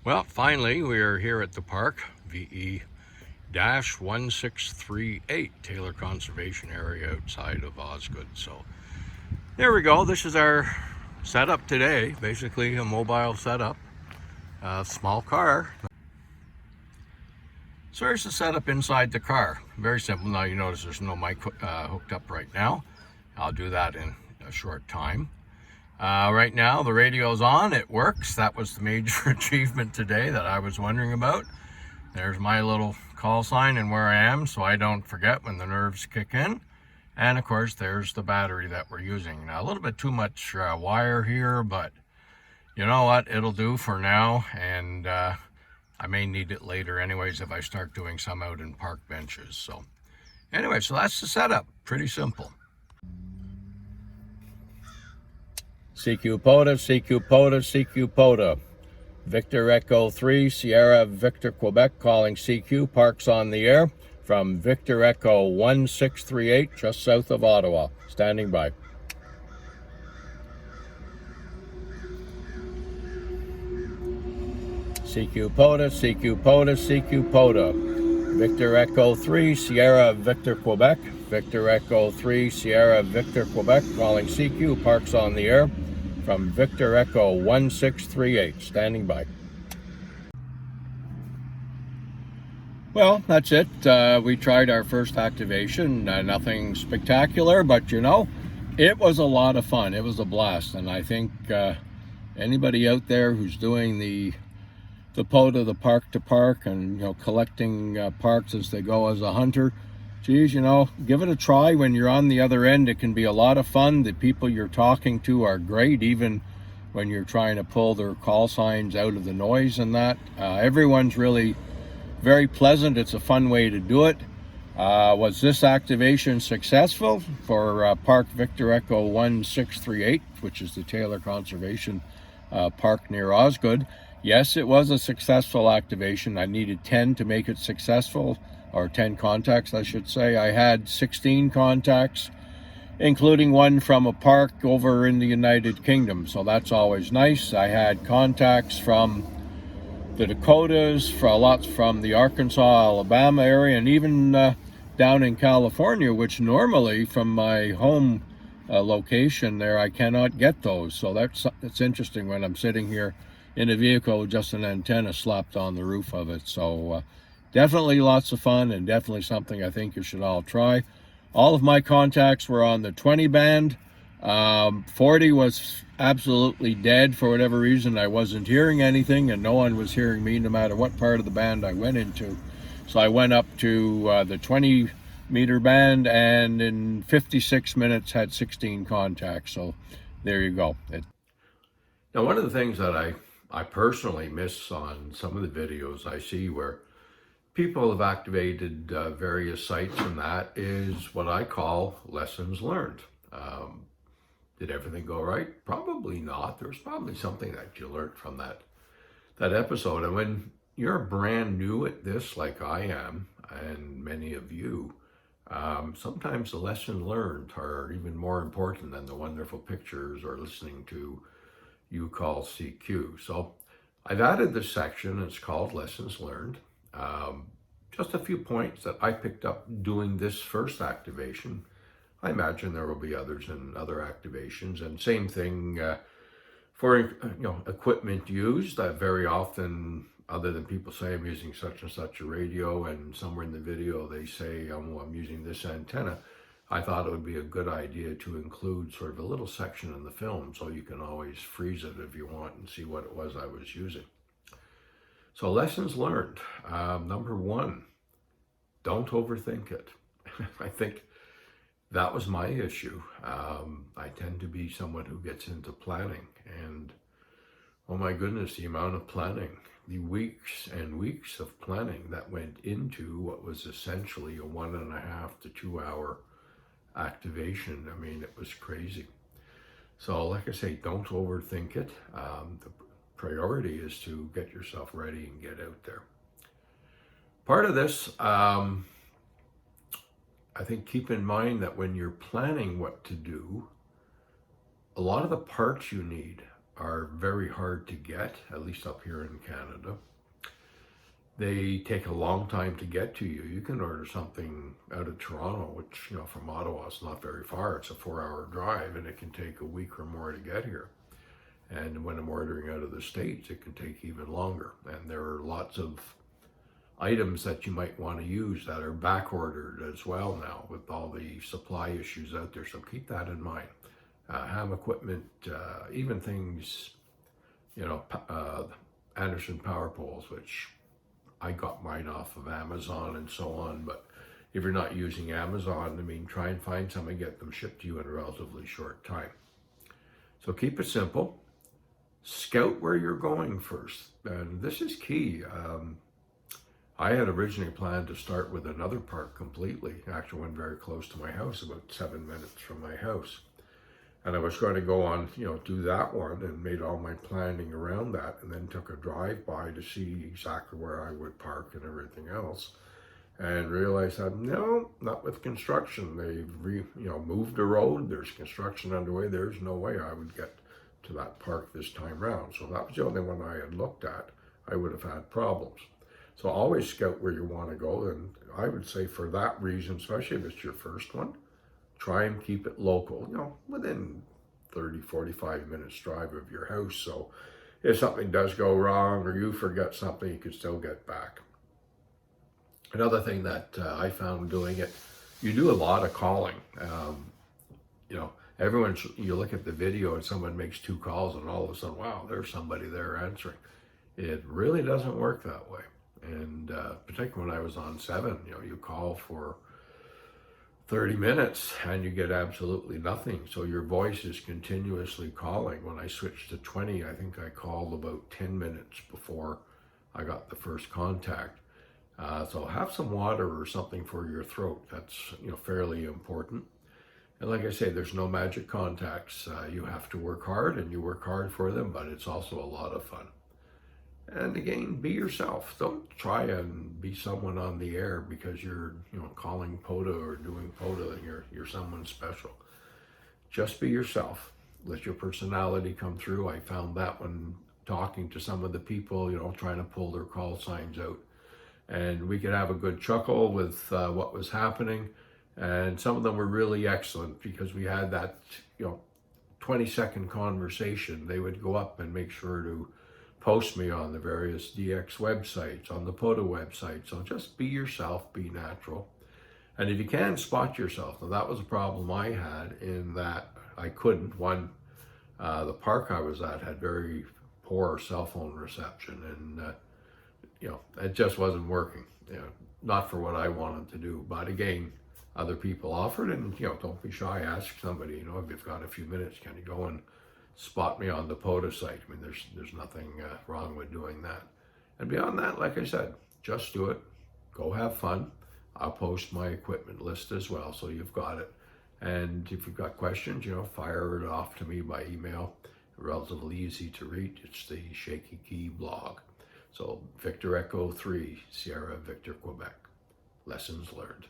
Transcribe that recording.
Well, finally, we are here at the park, VE-1638, Taylor Conservation Area outside of Osgood. So there we go. This is our setup today, basically a mobile setup, a small car. So here's the setup inside the car. Very simple. Now you notice there's no mic hooked up right now. I'll do that in a short time. Right now the radio's on, it works. That was the major achievement today that I was wondering about. There's my little call sign and where I am so I don't forget when the nerves kick in. And of course there's the battery that we're using. Now a little bit too much wire here, but you know what, it'll do for now, and I may need it later anyways if I start doing some out in park benches. So anyway, so that's the setup, pretty simple. CQ Pota, CQ Pota, CQ Pota. Victor Echo 3, Sierra Victor Quebec calling CQ, parks on the air from Victor Echo 1638, just south of Ottawa. Standing by. CQ Pota, CQ Pota, CQ Pota. Victor Echo 3, Sierra Victor Quebec. Victor Echo 3, Sierra Victor Quebec calling CQ, parks on the air from Victor Echo 1638, standing by. Well, that's it. We tried our first activation. Nothing spectacular, but you know, it was a lot of fun. It was a blast, and I think anybody out there who's doing the Pota, the park to park, and you know, collecting parks as they go as a hunter, geez, you know, give it a try. When you're on the other end, it can be a lot of fun. The people you're talking to are great, even when you're trying to pull their call signs out of the noise and that. Everyone's really very pleasant. It's a fun way to do it. Was this activation successful for Park Victor Echo 1638, which is the Taylor Conservation Park near Osgood? Yes, it was a successful activation. I needed 10 to make it successful, or 10 contacts, I should say. I had 16 contacts, including one from a park over in the United Kingdom, so that's always nice. I had contacts from the Dakotas, lots from the Arkansas, Alabama area, and even down in California, which normally from my home location there, I cannot get those. So that's interesting when I'm sitting here in a vehicle with just an antenna slapped on the roof of it. So definitely lots of fun, and definitely something I think you should all try. All of my contacts were on the 20 band. 40 was absolutely dead for whatever reason. I wasn't hearing anything, and no one was hearing me no matter what part of the band I went into. So I went up to the 20 meter band, and in 56 minutes had 16 contacts. So there you go. Now, one of the things that I personally miss on some of the videos I see where people have activated various sites, and that is what I call lessons learned. Did everything go right? Probably not. There's probably something that you learned from that episode. And when you're brand new at this, like I am, and many of you, sometimes the lessons learned are even more important than the wonderful pictures or listening to you call CQ. So I've added this section. It's called Lessons Learned. Just a few points that I picked up doing this first activation. I imagine there will be others in other activations, and same thing for equipment used. Very often, other than people say I'm using such and such a radio, and somewhere in the video they say I'm using this antenna, I thought it would be a good idea to include sort of a little section in the film so you can always freeze it if you want and see what it was I was using. So lessons learned. Number one, don't overthink it. I think that was my issue. I tend to be someone who gets into planning, and oh my goodness, the amount of planning, the weeks and weeks of planning that went into what was essentially a 1.5 to 2 hour activation. I mean, it was crazy. So like I say, don't overthink it. The priority is to get yourself ready and get out there. Part of this, I think, keep in mind that when you're planning what to do, a lot of the parts you need are very hard to get, at least up here in Canada. They take a long time to get to you. You can order something out of Toronto, which, you know, from Ottawa, it's not very far. It's a 4-hour drive, and it can take a week or more to get here. And when I'm ordering out of the States, it can take even longer. And there are lots of items that you might want to use that are back ordered as well now with all the supply issues out there. So keep that in mind. Ham equipment, even things, you know, Anderson power poles, which I got mine off of Amazon and so on. But if you're not using Amazon, I mean, try and find some and get them shipped to you in a relatively short time. So keep it simple. Scout where you're going first. And this is key. I had originally planned to start with another park completely. Actually went very close to my house, about 7 minutes from my house. And I was going to go on, you know, do that one and made all my planning around that, and then took a drive by to see exactly where I would park and everything else. And realized that, no, not with construction. They've moved the road. There's construction underway. There's no way I would get to that park this time round. So that was the only one I had looked at. I would have had problems. So always scout where you want to go. And I would say for that reason, especially if it's your first one, try and keep it local, you know, within 30, 45 minutes drive of your house. So if something does go wrong or you forget something, you can still get back. Another thing that I found doing it, you do a lot of calling. You know, you look at the video and someone makes 2 calls and all of a sudden, wow, there's somebody there answering. It really doesn't work that way. And particularly when I was on 7, you know, you call for 30 minutes and you get absolutely nothing. So your voice is continuously calling. When I switched to 20, I think I called about 10 minutes before I got the first contact. So have some water or something for your throat. That's, you know, fairly important. And like I say, there's no magic contacts. You have to work hard, and you work hard for them, but it's also a lot of fun. And again, be yourself. Don't try and be someone on the air because you're, you know, calling Pota or doing Pota and you're someone special. Just be yourself. Let your personality come through. I found that when talking to some of the people, you know, trying to pull their call signs out. And we could have a good chuckle with what was happening. And some of them were really excellent because we had that, you know, 20-second conversation. They would go up and make sure to post me on the various DX websites, on the Pota website. So just be yourself, be natural. And if you can, spot yourself. Now that was a problem I had in that I couldn't. One, the park I was at had very poor cell phone reception, and you know, it just wasn't working. You know, not for what I wanted to do. But again, other people offered, and you know, don't be shy. Ask somebody. You know, if you've got a few minutes, can you go and spot me on the Pota site? I mean, there's nothing wrong with doing that. And beyond that, like I said, just do it. Go have fun. I'll post my equipment list as well, so you've got it. And if you've got questions, you know, fire it off to me by email. Relatively easy to read. It's the Shaky Key blog. So Victor Echo 3, Sierra Victor Quebec. Lessons learned.